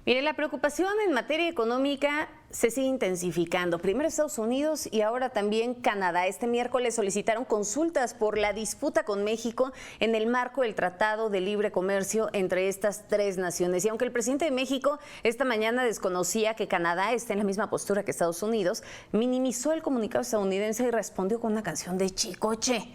Mire, la preocupación en materia económica se sigue intensificando. Primero Estados Unidos y ahora también Canadá. Este miércoles solicitaron consultas por la disputa con México en el marco del Tratado de Libre Comercio entre estas tres naciones. Y aunque el presidente de México esta mañana desconocía que Canadá está en la misma postura que Estados Unidos, minimizó el comunicado estadounidense y respondió con una canción de Chicoche.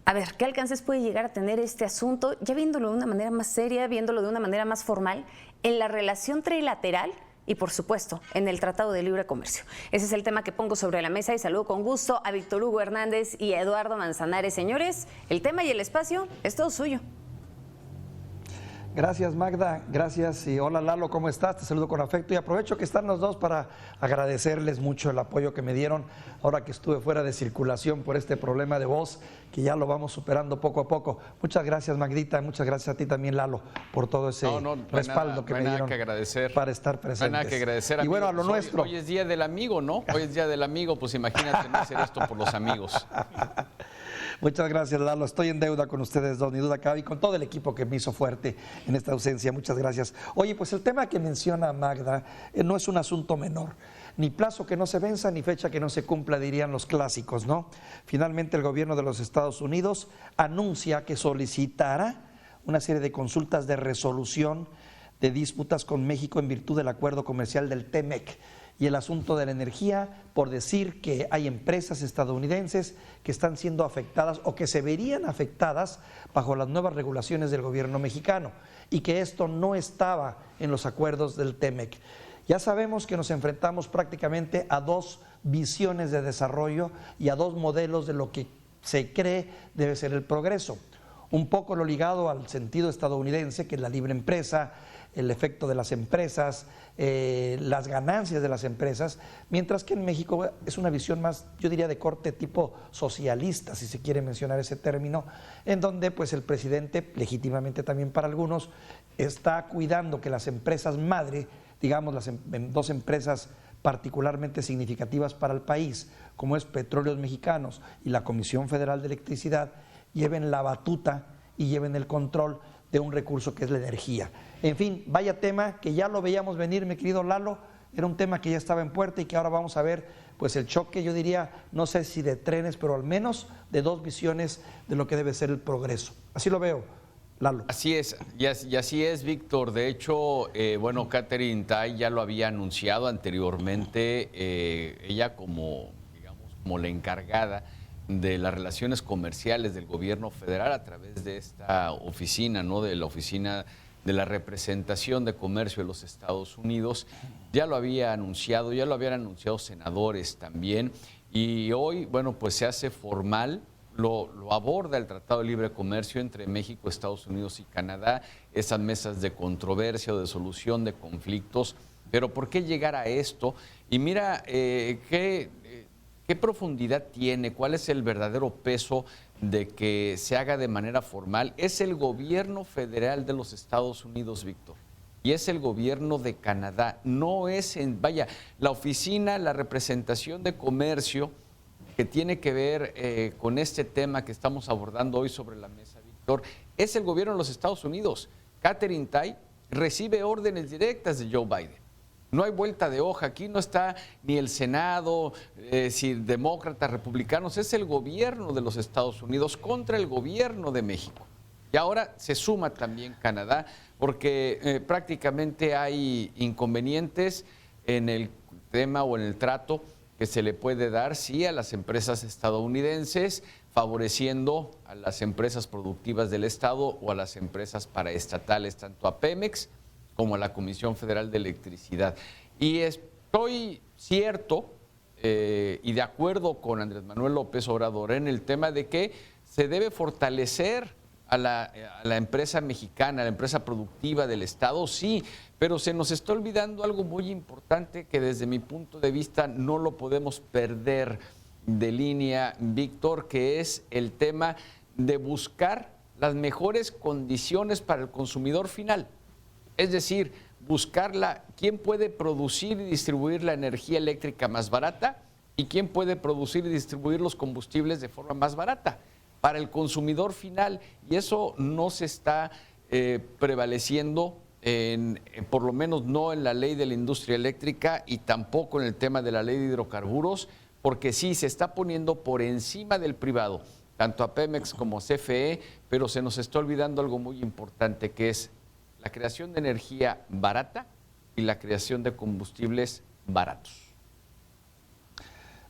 A ver, ¿qué alcances puede llegar a tener este asunto? Ya viéndolo de una manera más seria, viéndolo de una manera más formal, en la relación trilateral y, por supuesto, en el Tratado de Libre Comercio. Ese es el tema que pongo sobre la mesa y saludo con gusto a Víctor Hugo Hernández y a Eduardo Manzanares. Señores, el tema y el espacio es todo suyo. Gracias, Magda, gracias y hola Lalo, ¿cómo estás? Te saludo con afecto y aprovecho que están los dos para agradecerles mucho el apoyo que me dieron ahora que estuve fuera de circulación por este problema de voz, que ya lo vamos superando poco a poco. Muchas gracias, Magdita, muchas gracias a ti también, Lalo, por todo ese respaldo que me dieron para estar presentes. No hay nada que agradecer. Y bueno, a lo nuestro. Hoy es Día del Amigo, ¿no? Hoy es Día del Amigo, pues imagínate no hacer esto por los amigos. Muchas gracias, Lalo. Estoy en deuda con ustedes dos, ni duda cabe, y con todo el equipo que me hizo fuerte en esta ausencia. Muchas gracias. Oye, pues el tema que menciona Magda no es un asunto menor. Ni plazo que no se venza, ni fecha que no se cumpla, dirían los clásicos, ¿no? Finalmente, el gobierno de los Estados Unidos anuncia que solicitará una serie de consultas de resolución de disputas con México en virtud del acuerdo comercial del TEMEC. Y el asunto de la energía, por decir que hay empresas estadounidenses que están siendo afectadas o que se verían afectadas bajo las nuevas regulaciones del gobierno mexicano y que esto no estaba en los acuerdos del TEMEC. Ya sabemos que nos enfrentamos prácticamente a dos visiones de desarrollo y a dos modelos de lo que se cree debe ser el progreso. Un poco lo ligado al sentido estadounidense, que es la libre empresa, el efecto de las empresas, las ganancias de las empresas, mientras que en México es una visión más, yo diría, de corte tipo socialista, si se quiere mencionar ese término, en donde pues el presidente, legítimamente también para algunos, está cuidando que las empresas madre, digamos las dos empresas particularmente significativas para el país, como es Petróleos Mexicanos y la Comisión Federal de Electricidad, lleven la batuta y lleven el control de un recurso que es la energía. En fin, vaya tema que ya lo veíamos venir, mi querido Lalo, era un tema que ya estaba en puerta y que ahora vamos a ver pues el choque, yo diría, no sé si de trenes, pero al menos de dos visiones de lo que debe ser el progreso. Así lo veo, Lalo. Así es, y así es, Víctor. De hecho, bueno, Katherine Tai ya lo había anunciado anteriormente, ella como, digamos, como la encargada de las relaciones comerciales del gobierno federal a través de esta oficina, ¿no? De la Oficina de la Representación de Comercio de los Estados Unidos, ya lo había anunciado, ya lo habían anunciado senadores también, y hoy, bueno, pues se hace formal, lo aborda el Tratado de Libre Comercio entre México, Estados Unidos y Canadá, esas mesas de controversia o de solución de conflictos. Pero ¿por qué llegar a esto? Y mira, ¿qué profundidad tiene? ¿Cuál es el verdadero peso de que se haga de manera formal? Es el gobierno federal de los Estados Unidos, Víctor, y es el gobierno de Canadá. No es, la oficina, la representación de comercio que tiene que ver con este tema que estamos abordando hoy sobre la mesa, Víctor, es el gobierno de los Estados Unidos. Katherine Tai recibe órdenes directas de Joe Biden. No hay vuelta de hoja, aquí no está ni el Senado, si demócratas, republicanos, es el gobierno de los Estados Unidos contra el gobierno de México. Y ahora se suma también Canadá, porque prácticamente hay inconvenientes en el tema o en el trato que se le puede dar, sí, a las empresas estadounidenses, favoreciendo a las empresas productivas del Estado o a las empresas paraestatales, tanto a Pemex como a la Comisión Federal de Electricidad. Y estoy cierto y de acuerdo con Andrés Manuel López Obrador en el tema de que se debe fortalecer a la empresa mexicana, a la empresa productiva del Estado, sí, pero se nos está olvidando algo muy importante que desde mi punto de vista no lo podemos perder de línea, Víctor, que es el tema de buscar las mejores condiciones para el consumidor final. Es decir, buscar quién puede producir y distribuir la energía eléctrica más barata y quién puede producir y distribuir los combustibles de forma más barata para el consumidor final. Y eso no se está prevaleciendo por lo menos no en la ley de la industria eléctrica y tampoco en el tema de la ley de hidrocarburos, porque sí se está poniendo por encima del privado, tanto a Pemex como a CFE, pero se nos está olvidando algo muy importante, que es la creación de energía barata y la creación de combustibles baratos.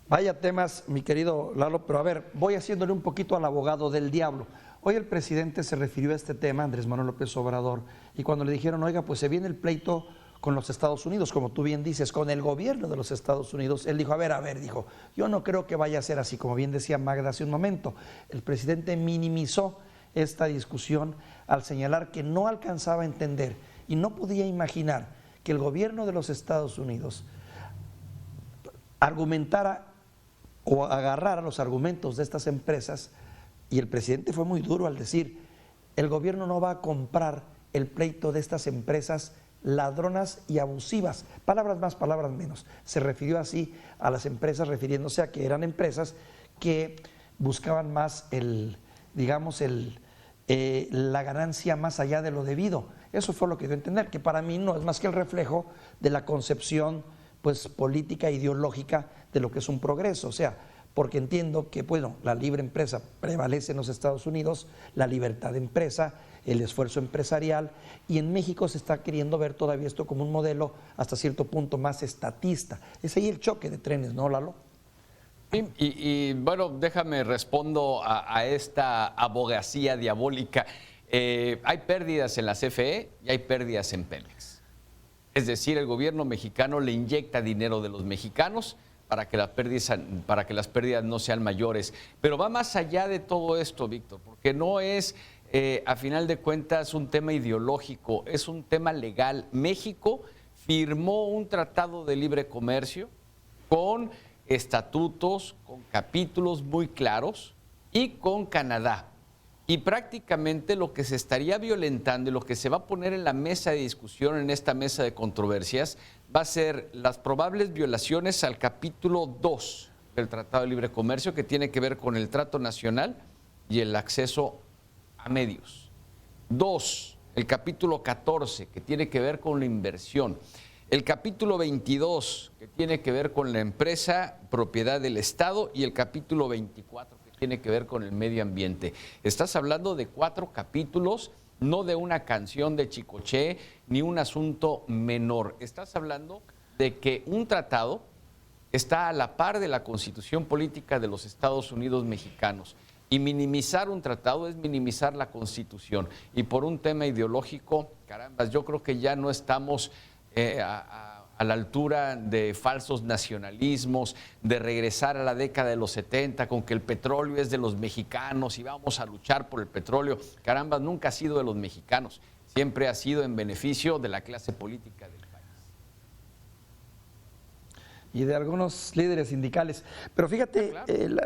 Vaya temas, mi querido Lalo, pero a ver, voy haciéndole un poquito al abogado del diablo. Hoy el presidente se refirió a este tema, Andrés Manuel López Obrador, y cuando le dijeron, oiga, pues se viene el pleito con los Estados Unidos, como tú bien dices, con el gobierno de los Estados Unidos, él dijo, a ver, dijo, yo no creo que vaya a ser así, como bien decía Magda hace un momento. El presidente minimizó esta discusión al señalar que no alcanzaba a entender y no podía imaginar que el gobierno de los Estados Unidos argumentara o agarrara los argumentos de estas empresas, y el presidente fue muy duro al decir, el gobierno no va a comprar el pleito de estas empresas ladronas y abusivas, palabras más, palabras menos. Se refirió así a las empresas, refiriéndose a que eran empresas que buscaban más la ganancia más allá de lo debido. Eso fue lo que dio a entender, que para mí no es más que el reflejo de la concepción pues política e ideológica de lo que es un progreso, o sea, porque entiendo que, bueno, la libre empresa prevalece en los Estados Unidos, la libertad de empresa, el esfuerzo empresarial, y en México se está queriendo ver todavía esto como un modelo hasta cierto punto más estatista. Es ahí el choque de trenes, ¿no, Lalo? Sí, y bueno, déjame respondo a esta abogacía diabólica. Hay pérdidas en la CFE y hay pérdidas en Pemex. Es decir, el gobierno mexicano le inyecta dinero de los mexicanos para que las pérdidas no sean mayores. Pero va más allá de todo esto, Víctor, porque no es, a final de cuentas, un tema ideológico, es un tema legal. México firmó un tratado de libre comercio con estatutos, con capítulos muy claros y con Canadá. Y prácticamente lo que se estaría violentando y lo que se va a poner en la mesa de discusión, en esta mesa de controversias, va a ser las probables violaciones al capítulo 2 del Tratado de Libre Comercio, que tiene que ver con el trato nacional y el acceso a medios. 2, el capítulo 14, que tiene que ver con la inversión. El capítulo 22, que tiene que ver con la empresa, propiedad del Estado, y el capítulo 24, que tiene que ver con el medio ambiente. Estás hablando de 4 capítulos, no de una canción de Chicoché, ni un asunto menor. Estás hablando de que un tratado está a la par de la Constitución Política de los Estados Unidos mexicanos. Y minimizar un tratado es minimizar la Constitución. Y por un tema ideológico, carambas, yo creo que ya no estamos a la altura de falsos nacionalismos, de regresar a la década de los 70 con que el petróleo es de los mexicanos y vamos a luchar por el petróleo. Caramba, nunca ha sido de los mexicanos, siempre ha sido en beneficio de la clase política del país. Y de algunos líderes sindicales. Pero fíjate,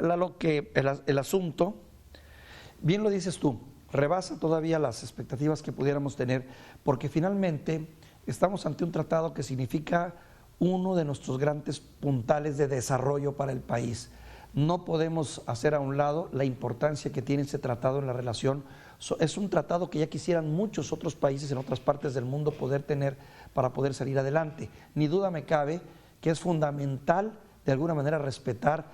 Lalo, que el asunto, bien lo dices tú, rebasa todavía las expectativas que pudiéramos tener, porque finalmente estamos ante un tratado que significa uno de nuestros grandes puntales de desarrollo para el país. No podemos hacer a un lado la importancia que tiene ese tratado en la relación. Es un tratado que ya quisieran muchos otros países en otras partes del mundo poder tener para poder salir adelante. Ni duda me cabe que es fundamental de alguna manera respetar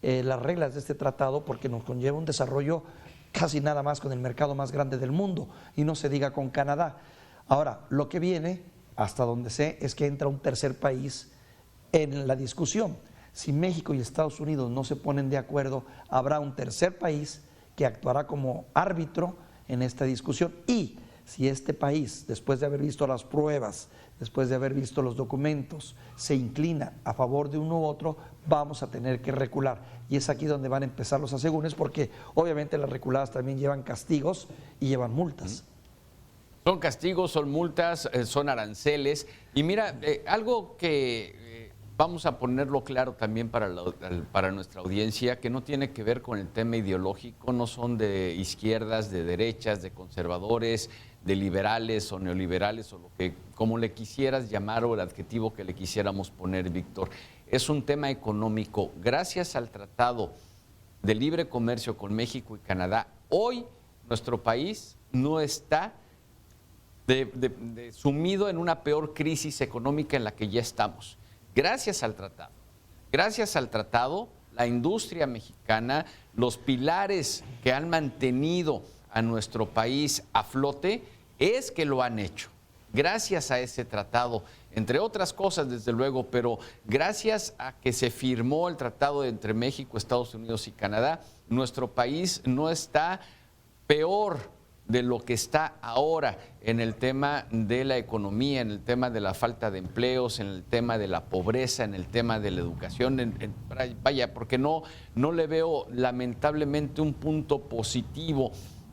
las reglas de este tratado, porque nos conlleva un desarrollo casi nada más con el mercado más grande del mundo, y no se diga con Canadá. Ahora, lo que viene, hasta donde sé, es que entra un tercer país en la discusión. Si México y Estados Unidos no se ponen de acuerdo, habrá un tercer país que actuará como árbitro en esta discusión, y si este país, después de haber visto las pruebas, después de haber visto los documentos, se inclina a favor de uno u otro, vamos a tener que recular. Y es aquí donde van a empezar los asegúnes, porque obviamente las reculadas también llevan castigos y llevan multas. Son castigos, son multas, son aranceles. Y mira, algo que vamos a ponerlo claro también para nuestra audiencia, que no tiene que ver con el tema ideológico, no son de izquierdas, de derechas, de conservadores, de liberales o neoliberales, o lo que, como le quisieras llamar, o el adjetivo que le quisiéramos poner, Víctor. Es un tema económico. Gracias al Tratado de Libre Comercio con México y Canadá, hoy nuestro país no está sumido en una peor crisis económica en la que ya estamos. Gracias al tratado, la industria mexicana, los pilares que han mantenido a nuestro país a flote, es que lo han hecho. Gracias a ese tratado, entre otras cosas, desde luego, pero gracias a que se firmó el tratado entre México, Estados Unidos y Canadá, nuestro país no está peor de lo que está ahora en el tema de la economía, en el tema de la falta de empleos, en el tema de la pobreza, en el tema de la educación, vaya, porque no le veo lamentablemente un punto positivo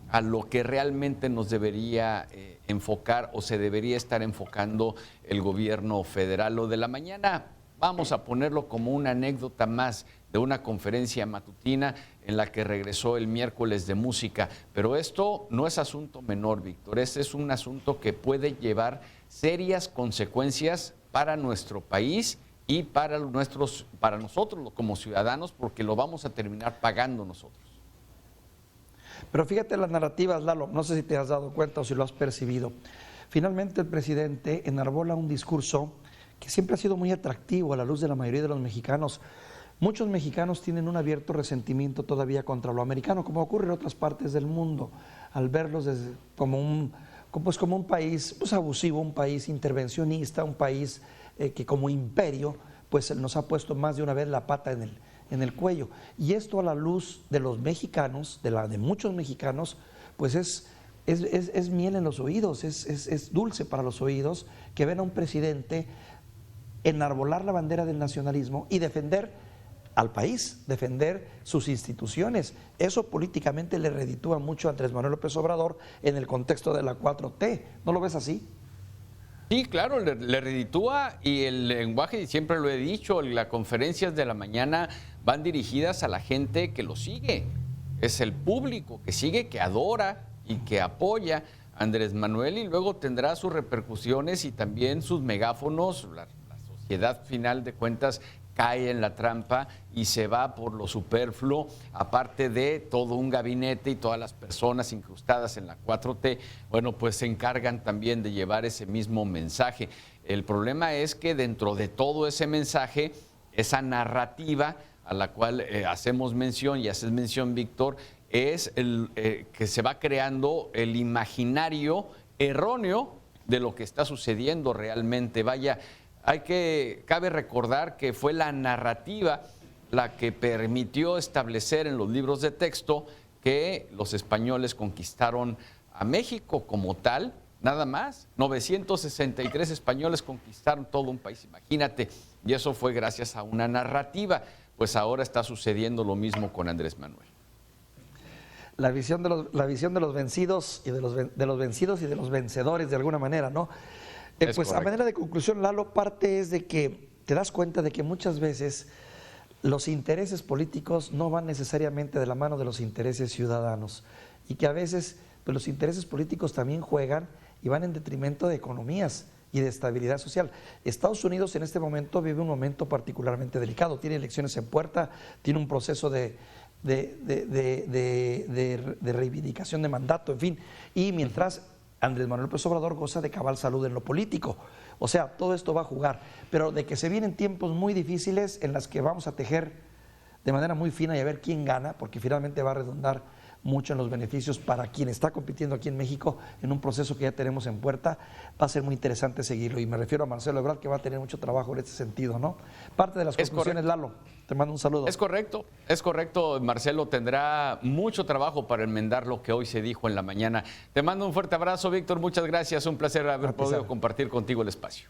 a lo que realmente nos debería enfocar o se debería estar enfocando el gobierno federal. Lo de la mañana, vamos a ponerlo como una anécdota más de una conferencia matutina en la que regresó el miércoles de música. Pero esto no es asunto menor, Víctor. Este es un asunto que puede llevar serias consecuencias para nuestro país y para nosotros como ciudadanos, porque lo vamos a terminar pagando nosotros. Pero fíjate las narrativas, Lalo, no sé si te has dado cuenta o si lo has percibido. Finalmente el presidente enarbola un discurso que siempre ha sido muy atractivo a la luz de la mayoría de los mexicanos. Muchos mexicanos tienen un abierto resentimiento todavía contra lo americano, como ocurre en otras partes del mundo, al verlos como un país abusivo, un país intervencionista, un país que como imperio pues nos ha puesto más de una vez la pata en el cuello. Y esto a la luz de los mexicanos, de muchos mexicanos, pues es miel en los oídos, es dulce para los oídos que ven a un presidente enarbolar la bandera del nacionalismo y defender al país, defender sus instituciones. Eso políticamente le reditúa mucho a Andrés Manuel López Obrador en el contexto de la 4T. ¿No lo ves así? Sí, claro, le reditúa, y el lenguaje, siempre lo he dicho, las conferencias de la mañana van dirigidas a la gente que lo sigue. Es el público que sigue, que adora y que apoya a Andrés Manuel, y luego tendrá sus repercusiones y también sus megáfonos. La sociedad, final de cuentas, cae en la trampa y se va por lo superfluo, aparte de todo un gabinete y todas las personas incrustadas en la 4T, bueno, pues se encargan también de llevar ese mismo mensaje. El problema es que dentro de todo ese mensaje, esa narrativa a la cual hacemos mención, y haces mención, Víctor, es que se va creando el imaginario erróneo de lo que está sucediendo realmente. Vaya, cabe recordar que fue la narrativa la que permitió establecer en los libros de texto que los españoles conquistaron a México como tal, nada más. 963 españoles conquistaron todo un país, imagínate, y eso fue gracias a una narrativa. Pues ahora está sucediendo lo mismo con Andrés Manuel. La visión de los vencidos y de los vencidos y de los vencedores, de alguna manera, ¿no? Pues correcto. A manera de conclusión, Lalo, parte es de que te das cuenta de que muchas veces los intereses políticos no van necesariamente de la mano de los intereses ciudadanos, y que a veces pues, los intereses políticos también juegan y van en detrimento de economías y de estabilidad social. Estados Unidos en este momento vive un momento particularmente delicado, tiene elecciones en puerta, tiene un proceso de reivindicación de mandato, en fin, y mientras Andrés Manuel López Obrador goza de cabal salud en lo político. O sea, todo esto va a jugar, pero de que se vienen tiempos muy difíciles en las que vamos a tejer de manera muy fina y a ver quién gana, porque finalmente va a redundar mucho en los beneficios para quien está compitiendo aquí en México en un proceso que ya tenemos en puerta. Va a ser muy interesante seguirlo, y me refiero a Marcelo Ebrard, que va a tener mucho trabajo en este sentido, ¿no? Parte de las conclusiones, Lalo, te mando un saludo. Es correcto, Marcelo tendrá mucho trabajo para enmendar lo que hoy se dijo en la mañana. Te mando un fuerte abrazo, Víctor, muchas gracias, un placer haber podido compartir contigo el espacio.